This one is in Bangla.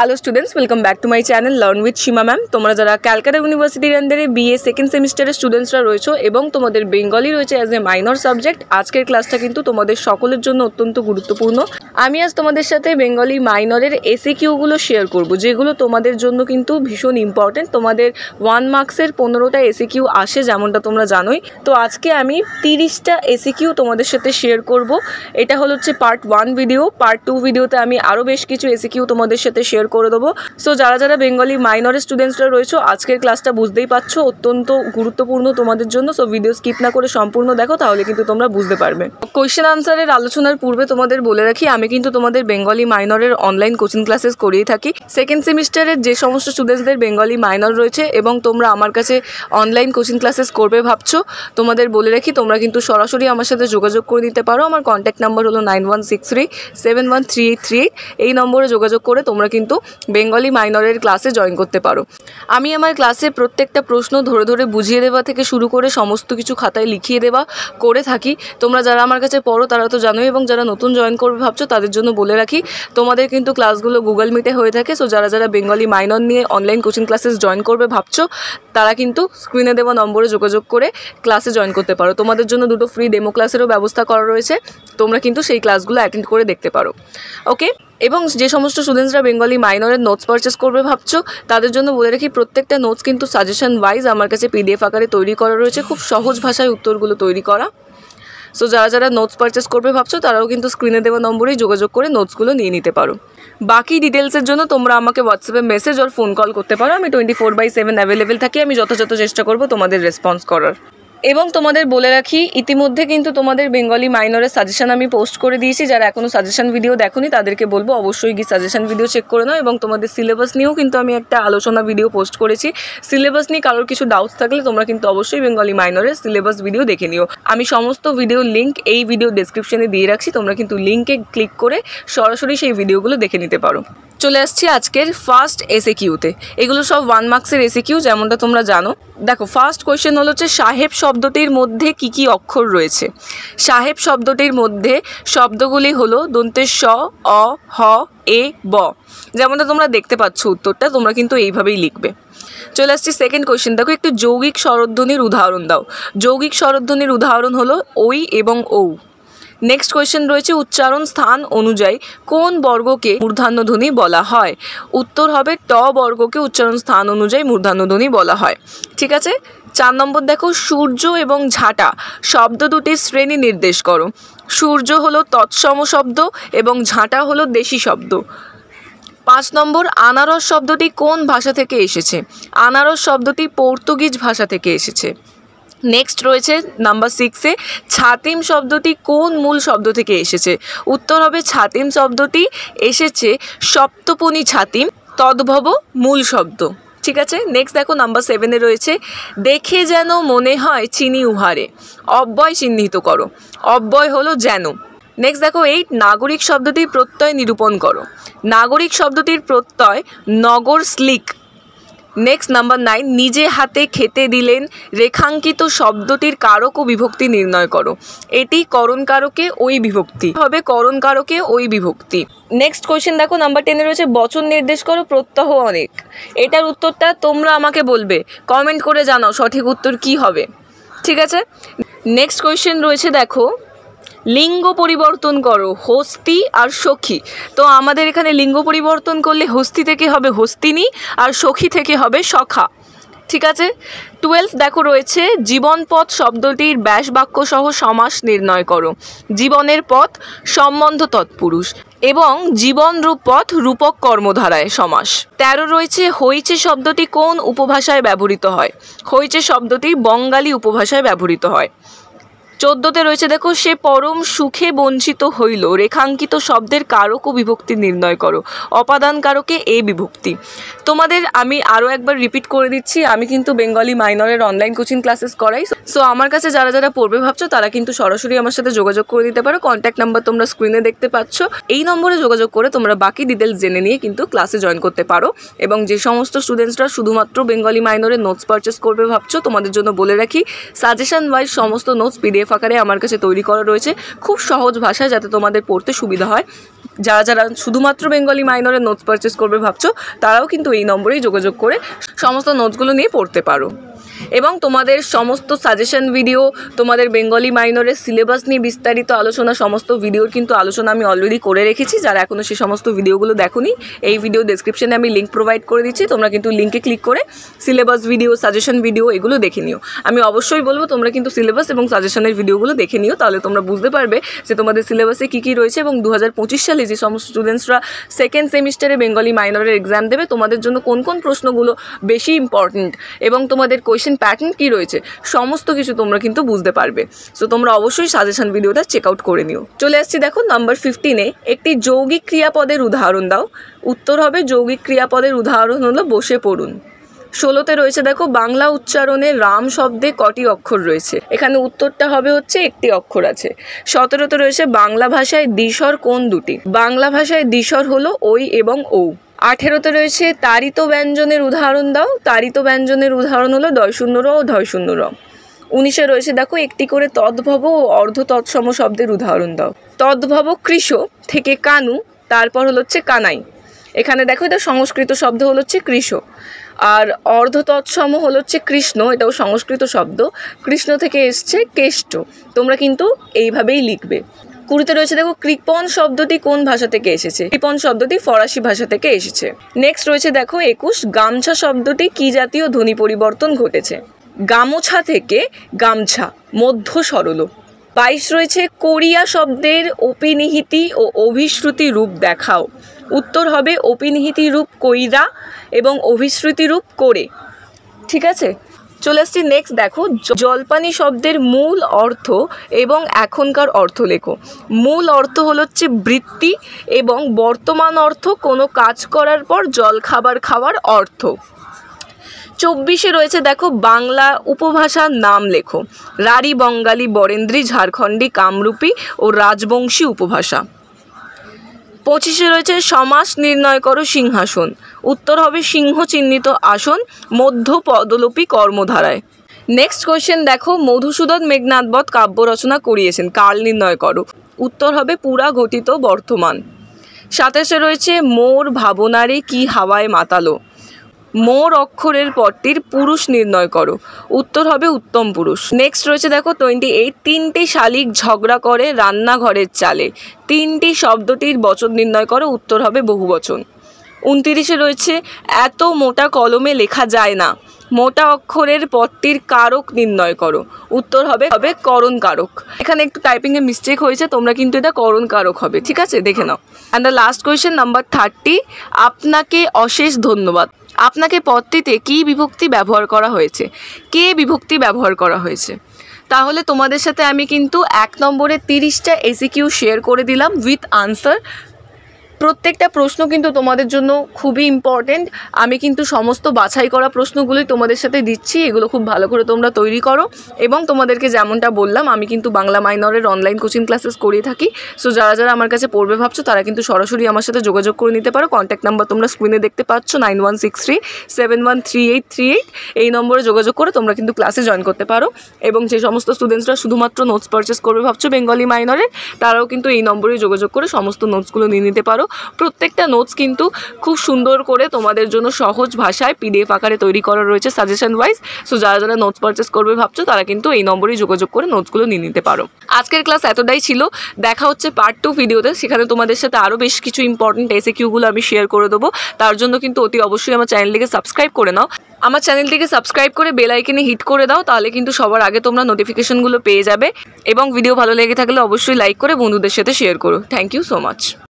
Hello students, welcome back to my channel learn with Seema ma'am. তোমরা যারা ক্যালকাটা ইউনিভার্সিটির আন্ডারে বিএ সেকেন্ড সেমিস্টারের স্টুডেন্টসরা রয়েছো এবং তোমাদের বেঙ্গলি রয়েছে অ্যাজ এ মাইনর সাবজেক্ট, আজকের ক্লাসটা কিন্তু তোমাদের সকলের জন্য অত্যন্ত গুরুত্বপূর্ণ। আমি আজ তোমাদের সাথে বেঙ্গলি মাইনরের এসিকিউগুলো শেয়ার করব, যেগুলো তোমাদের জন্য কিন্তু ভীষণ ইম্পর্টেন্ট। তোমাদের 1 মার্কসের 15টা এসিকিউ আসে, যেমনটা তোমরা জানোই। তো আজকে আমি 30টা এসিকিউ তোমাদের সাথে শেয়ার করব। এটা হচ্ছে পার্ট 1 ভিডিও। পার্ট 2 ভিডিওতে আমি আরও বেশ কিছু এসিকিউ তোমাদের সাথে শেয়ার করে দেবো। সো যারা যারা বেঙ্গলি মাইনরের স্টুডেন্টসরা রয়েছে, আজকের ক্লাসটা বুঝতেই পারছো অত্যন্ত গুরুত্বপূর্ণ তোমাদের জন্য। সো ভিডিও স্কিপ না করে সম্পূর্ণ দেখো, তাহলে কিন্তু তোমরা বুঝতে পারবে। কোয়েশ্চেন আনসারের আলোচনার পূর্বে তোমাদের বলে রাখি, আমি কিন্তু তোমাদের বেঙ্গলি মাইনরের অনলাইন কোচিং ক্লাসেস করিয়ে থাকি। সেকেন্ড সেমিস্টারের যে সমস্ত স্টুডেন্টসদের বেঙ্গলি মাইনর রয়েছে এবং তোমরা আমার কাছে অনলাইন কোচিং ক্লাসেস করবে ভাবছো, তোমাদের বলে রাখি তোমরা কিন্তু সরাসরি আমার সাথে যোগাযোগ করে নিতে পারো। আমার কন্ট্যাক্ট নাম্বার হলো 9163713838। এই নম্বরে যোগাযোগ করে তোমরা কিন্তু বেঙ্গলি মাইনরের ক্লাসে জয়েন করতে পারো। আমি আমার ক্লাসে প্রত্যেকটা প্রশ্ন ধরে ধরে বুঝিয়ে দেওয়া থেকে শুরু করে সমস্ত কিছু খাতায় লিখিয়ে দেওয়া করে থাকি। তোমরা যারা আমার কাছে পড়ো তারা তো জানোই, এবং যারা নতুন জয়েন করবে ভাবছো তাদের জন্য বলে রাখি, তোমাদের কিন্তু ক্লাসগুলো গুগল মিটে হয়ে থাকে। সো যারা যারা বেঙ্গলি মাইনর নিয়ে অনলাইন কোচিং ক্লাসেস জয়েন করবে ভাবছো, তারা কিন্তু স্ক্রিনে দেওয়া নম্বরে যোগাযোগ করে ক্লাসে জয়েন করতে পারো। তোমাদের জন্য 2টো ফ্রি ডেমো ক্লাসেরও ব্যবস্থা করা রয়েছে, তোমরা কিন্তু সেই ক্লাসগুলো অ্যাটেন্ড করে দেখতে পারো। ওকে, এবং যে সমস্ত স্টুডেন্টসরা বেঙ্গলি মাইনরের নোটস পারচেস করবে ভাবছো, তাদের জন্য বলে রাখি প্রত্যেকটা নোটস কিন্তু সাজেশন ওয়াইজ আমার কাছে পিডিএফ আকারে তৈরি করা রয়েছে, খুব সহজ ভাষায় উত্তরগুলো তৈরি করা। সো যারা যারা নোটস পারচেস করবে ভাবছো, তারাও কিন্তু স্ক্রিনে দেওয়া নম্বরেই যোগাযোগ করে নোটসগুলো নিয়ে নিতে পারো। বাকি ডিটেলসের জন্য তোমরা আমাকে হোয়াটসঅ্যাপে মেসেজ আর ফোন কল করতে পারো। আমি 24/7 অ্যাভেলেবেল থাকি। আমি যথাযথ চেষ্টা করব তোমাদের রেসপন্স করার। এবং তোমাদের বলে রাখি, ইতিমধ্যে কিন্তু তোমাদের বেঙ্গলি মাইনরের সাজেশন আমি পোস্ট করে দিয়েছি। যারা এখনও সাজেশন ভিডিও দেখোনি তাদেরকে বলবো অবশ্যই গিয়ে সাজেশন ভিডিও চেক করে নাও। এবং তোমাদের সিলেবাস নিয়েও কিন্তু আমি একটা আলোচনা ভিডিও পোস্ট করেছি। সিলেবাস নিয়ে কারোর কিছু ডাউটস থাকলে তোমরা কিন্তু অবশ্যই বেঙ্গলি মাইনরের সিলেবাস ভিডিও দেখে নিও। আমি সমস্ত ভিডিওর লিঙ্ক এই ভিডিও ডেসক্রিপশনে দিয়ে রাখছি, তোমরা কিন্তু লিঙ্কে ক্লিক করে সরাসরি সেই ভিডিওগুলো দেখে নিতে পারো। চলে আসছি আজকের ফার্স্ট এসিকিউতে। এগুলো সব 1 মার্কসের এসিকিউ, যেমনটা তোমরা জানো। দেখো, ফার্স্ট কোয়েশ্চেন হচ্ছে সাহেব শব্দটির মধ্যে কি কি অক্ষর রয়েছে। সাহেব শব্দটির মধ্যে শব্দগুলি হলো দন্তের স, অ, হ, এ, ব। যেমনটা তোমরা দেখতে পাচ্ছ উত্তরটা, তোমরা কিন্তু এইভাবেই লিখবে। চলে আসছি সেকেন্ড কোয়েশ্চেন। দেখো, একটু যৌগিক স্বরধ্বনির উদাহরণ দাও। যৌগিক স্বরধ্বনির উদাহরণ হলো ওই এবং ঔ। নেক্সট কোয়েশ্চেন রয়েছে উচ্চারণ স্থান অনুযায়ী কোন বর্গকে মূর্ধন্যধ্বনি বলা হয়। উত্তর হবে ট বর্গকে উচ্চারণ স্থান অনুযায়ী মূর্ধন্যধ্বনি বলা হয়। ঠিক আছে। 4 নম্বর দেখো, সূর্য এবং ঝাঁটা শব্দ দুটির শ্রেণী নির্দেশ করো। সূর্য হলো তৎসম শব্দ এবং ঝাঁটা হলো দেশি শব্দ। 5 নম্বর, আনারস শব্দটি কোন ভাষা থেকে এসেছে। আনারস শব্দটি পর্তুগিজ ভাষা থেকে এসেছে। নেক্সট রয়েছে নাম্বার 6-এ, ছাতিম শব্দটি কোন মূল শব্দ থেকে এসেছে। উত্তর হবে ছাতিম শব্দটি এসেছে সপ্তপনী ছাতিম তদ্ভব মূল শব্দ। ঠিক আছে। নেক্সট দেখো, নাম্বার 7-এ রয়েছে দেখে যেন মনে হয় চিনি উহারে। অব্যয় চিহ্নিত করো। অব্যয় হলো যেন। নেক্সট দেখো 8, নাগরিক শব্দটির প্রত্যয় নিরূপণ করো। নাগরিক শব্দটির প্রত্যয় নগর স্লিক। নেক্সট নাম্বার 9, নিজে হাতে খেতে দিলেন রেখাঙ্কিত শব্দটির কারক ও বিভক্তি নির্ণয় করো। এটি করণ কারকে ওই বিভক্তি হবে, করণ কারকে ওই বিভক্তি। নেক্সট কোয়েশ্চেন দেখো, নাম্বার 10-এ রয়েছে বচন নির্দেশ করো প্রত্যহ অনেক। এটার উত্তরটা তোমরা আমাকে বলবে, কমেন্ট করে জানাও সঠিক উত্তর কি হবে। ঠিক আছে। নেক্সট কোয়েশ্চেন রয়েছে দেখো, লিঙ্গ পরিবর্তন করো হস্তি আর সখী। তো আমাদের এখানে লিঙ্গ পরিবর্তন করলে হস্তি থেকে হবে হস্তিনী আর সখী থেকে হবে সখা। ঠিক আছে। 12 দেখো রয়েছে জীবনপথ শব্দটির ব্যাস বাক্য সহ সমাস নির্ণয় করো। জীবনের পথ সম্বন্ধ তৎপুরুষ এবং জীবন রূপ পথ রূপক কর্মধারায় সমাস। 13 রয়েছে হইচে শব্দটি কোন উপভাষায় ব্যবহৃত হয়। হইচে শব্দটি বঙ্গালী উপভাষায় ব্যবহৃত হয়। 14-তে রয়েছে দেখো, সে পরম সুখে বঞ্চিত হইল রেখাঙ্কিত শব্দের কারক ও বিভক্তি নির্ণয় করো। অপাদান কারকে এ বিভক্তি। তোমাদের আমি আরও একবার রিপিট করে দিচ্ছি, আমি কিন্তু বেঙ্গলি মাইনরের অনলাইন কোচিং ক্লাসেস করাই। সো আমার কাছে যারা যারা পড়বে ভাবছো তারা কিন্তু সরাসরি আমার সাথে যোগাযোগ করে নিতে পারো। কন্ট্যাক্ট নাম্বার তোমরা স্ক্রিনে দেখতে পাচ্ছ। এই নম্বরে যোগাযোগ করে তোমরা বাকি ডিটেলস জেনে নিয়ে কিন্তু ক্লাসে জয়েন করতে পারো। এবং যে সমস্ত স্টুডেন্টসরা শুধুমাত্র বেঙ্গলি মাইনরের নোটস পারচেস করবে ভাবছো, তোমাদের জন্য বলে রাখি সাজেশন ওয়াইজ সমস্ত নোটস পিডিএফ PDF আকারে আমার কাছে তৈরি করা রয়েছে, খুব সহজ ভাষায়, যাতে তোমাদের পড়তে সুবিধা হয়। যারা যারা শুধুমাত্র বেঙ্গলি মাইনরের নোটস পারচেস করবে ভাবছো, তারাও কিন্তু এই নম্বরেই যোগাযোগ করে সমস্ত নোটসগুলো নিয়ে পড়তে পারো। এবং তোমাদের সমস্ত সাজেশন ভিডিও, তোমাদের বেঙ্গলি মাইনরের সিলেবাস নিয়ে বিস্তারিত আলোচনা, সমস্ত ভিডিওর কিন্তু আলোচনা আমি অলরেডি করে রেখেছি। যারা এখনও সেই সমস্ত ভিডিওগুলো দেখোনি, এই ভিডিও ডেসক্রিপশনে আমি লিঙ্ক প্রোভাইড করে দিচ্ছি, তোমরা কিন্তু লিঙ্কে ক্লিক করে সিলেবাস ভিডিও, সাজেশন ভিডিও এগুলো দেখে নিও। আমি অবশ্যই বলবো তোমরা কিন্তু সিলেবাস এবং সাজেশনের ভিডিওগুলো দেখে নিও, তাহলে তোমরা বুঝতে পারবে যে তোমাদের সিলেবাসে কী কী রয়েছে এবং 2025 সালে যে সমস্ত স্টুডেন্টসরা সেকেন্ড সেমিস্টারে বেঙ্গলি মাইনরের এক্সাম দেবে, তোমাদের জন্য কোন কোন প্রশ্নগুলো বেশি ইম্পর্ট্যান্ট এবং তোমাদের কোয়েশ্চেন প্যাটার্ন কী রয়েছে, সমস্ত কিছু তোমরা কিন্তু বুঝতে পারবে। সো তোমরা অবশ্যই সাজেশন ভিডিওটা চেক আউট করে নিও। চলে আসছি দেখো নাম্বার 15-এ, একটি যৌগিক ক্রিয়াপদের উদাহরণ দাও। উত্তর হবে যৌগিক ক্রিয়াপদের উদাহরণ হলো বসে পড়ুন। 16-তে রয়েছে দেখো বাংলা উচ্চারণে রাম শব্দে কটি অক্ষর রয়েছে। এখানে উত্তরটা হবে হচ্ছে একটি অক্ষর আছে। 17-তে রয়েছে বাংলা ভাষায় দ্বিস্বর কোন দুটি। বাংলা ভাষায় দ্বিস্বর হলো ওই এবং ও। 18-তে রয়েছে তাড়িত ব্যঞ্জনের উদাহরণ দাও। তাড়িত ব্যঞ্জনের উদাহরণ হলো দয়শূন্য র ও ধয়শূন্য র। 19-এ রয়েছে দেখো একটি করে তদ্ভব ও অর্ধ তৎসম শব্দের উদাহরণ দাও। তদ্ভব কৃষ থেকে কানু, তারপর হচ্ছে কানাই। এখানে দেখো এটা সংস্কৃত শব্দ হচ্ছে কৃষ, আর অর্ধ তৎসম হচ্ছে কৃষ্ণ, এটাও সংস্কৃত শব্দ। কৃষ্ণ থেকে এসছে কেষ্ট। তোমরা কিন্তু এইভাবেই লিখবে। 20-তে রয়েছে দেখো কৃপণ শব্দটি কোন ভাষা থেকে এসেছে। কৃপণ শব্দটি ফরাসি ভাষা থেকে এসেছে। নেক্সট রয়েছে দেখো 21 গামছা শব্দটি কি জাতীয় ধ্বনি পরিবর্তন ঘটেছে। গামোছা থেকে গামছা, মধ্য সরল। 22 রয়েছে কোরিয়া শব্দের অপিনিহিতি ও অভিশ্রুতি রূপ দেখাও। উত্তর হবে অপিনিহিতি রূপ কইরা এবং অভিশ্রুতি রূপ করে। ঠিক আছে, চলে আসছি নেক্সট দেখো জলপানি শব্দের মূল অর্থ এবং এখনকার অর্থ লেখো। মূল অর্থ হচ্ছে বৃত্তি এবং বর্তমান অর্থ কোনো কাজ করার পর জল খাবার খাওয়ার অর্থ। 24-এ রয়েছে দেখো বাংলা উপভাষার নাম লেখো। রাঢ়ী, বঙ্গালী, বরেন্দ্রী, ঝাড়খণ্ডী, কামরূপী ও রাজবংশী উপভাষা। 25-এ রয়েছে সমাস নির্ণয় করো সিংহাসন। উত্তর হবে সিংহ চিহ্নিত আসন, মধ্য পদলোপী কর্মধারায়। নেক্সট কোয়েশ্চেন দেখো মধুসূদন মেঘনাদ বধ কাব্য রচনা করিয়েছেন, কাল নির্ণয় করো। উত্তর হবে পুরা ঘটিত বর্তমান। 27-এ রয়েছে মোর ভাবনারে কি হাওয়ায় মাতালো। মোর অক্ষরের পরটির পুরুষ নির্ণয় করো। উত্তর হবে উত্তম পুরুষ। নেক্সট রয়েছে দেখো 28 তিনটি শালিক ঝগড়া করে রান্নাঘরের চালে। তিনটি শব্দটির বচন নির্ণয় করো। উত্তর হবে বহুবচন। 29-এ রয়েছে এত মোটা কলমে লেখা যায় না। মোটা অক্ষরের পদটির কারক নির্ণয় করো। উত্তর হবে করণ কারক। এখানে একটু টাইপিংয়ে মিস্টেক হয়েছে, তোমরা কিন্তু এটা করণ কারক হবে। ঠিক আছে, দেখে নাও। And the last question number 30 আপনাকে অশেষ ধন্যবাদ। আপনাকে পদটিতে কি বিভক্তি ব্যবহার করা হয়েছে, কে বিভক্তি ব্যবহার করা হয়েছে। তাহলে তোমাদের সাথে আমি কিন্তু 1 নম্বরে 30টা এসিকিউ শেয়ার করে দিলাম উইথ আনসার। প্রত্যেকটা প্রশ্ন কিন্তু তোমাদের জন্য খুবই ইম্পর্টেন্ট। আমি কিন্তু সমস্ত বাছাই করা প্রশ্নগুলোই তোমাদের সাথে দিচ্ছি, এগুলো খুব ভালো করে তোমরা তৈরি করো। এবং তোমাদেরকে যেমনটা বললাম, আমি কিন্তু বাংলা মাইনরের অনলাইন কোচিং ক্লাসেস করিয়ে থাকি। সো যারা যারা আমার কাছে পড়বে ভাবছো, তারা কিন্তু সরাসরি আমার সাথে যোগাযোগ করে নিতে পারো। কন্ট্যাক্ট নাম্বার তোমরা স্ক্রিনে দেখতে পাচ্ছ 9163713838। এই নম্বরে যোগাযোগ করে তোমরা কিন্তু ক্লাসে জয়েন করতে পারো। এবং যে সমস্ত স্টুডেন্টসরা শুধুমাত্র নোটস পারচেস করবে ভাবছো বেঙ্গলি মাইনরের, তারাও কিন্তু এই নম্বরে যোগাযোগ করে সমস্ত নোটসগুলো নিয়ে নিতে পারো। প্রত্যেকটা নোটস কিন্তু খুব সুন্দর করে তোমাদের জন্য সহজ ভাষায় PDF আকারে তৈরি করা রয়েছে সাজেশন ওয়াইজ। সো যারা যারা নোটস পারচেস করবে ভাবছো, তারা কিন্তু এই নম্বরেই যোগাযোগ করে নোটসগুলো নিয়ে নিতে পারো। আজকের ক্লাস এতটাই ছিল। দেখা হচ্ছে পার্ট 2 ভিডিওতে, সেখানে তোমাদের সাথে আরও বেশ কিছু ইম্পর্টেন্ট এসিকিউগুলো আমি শেয়ার করে দেবো। তার জন্য কিন্তু অতি অবশ্যই আমার চ্যানেলটিকে সাবস্ক্রাইব করে নাও। আমার চ্যানেলটিকে সাবস্ক্রাইব করে বেল আইকনে হিট করে দাও, তাহলে কিন্তু সবার আগে তোমরা নোটিফিকেশনগুলো পেয়ে যাবে। এবং ভিডিও ভালো লেগে থাকলে অবশ্যই লাইক করে বন্ধুদের সাথে শেয়ার করো। Thank you so much.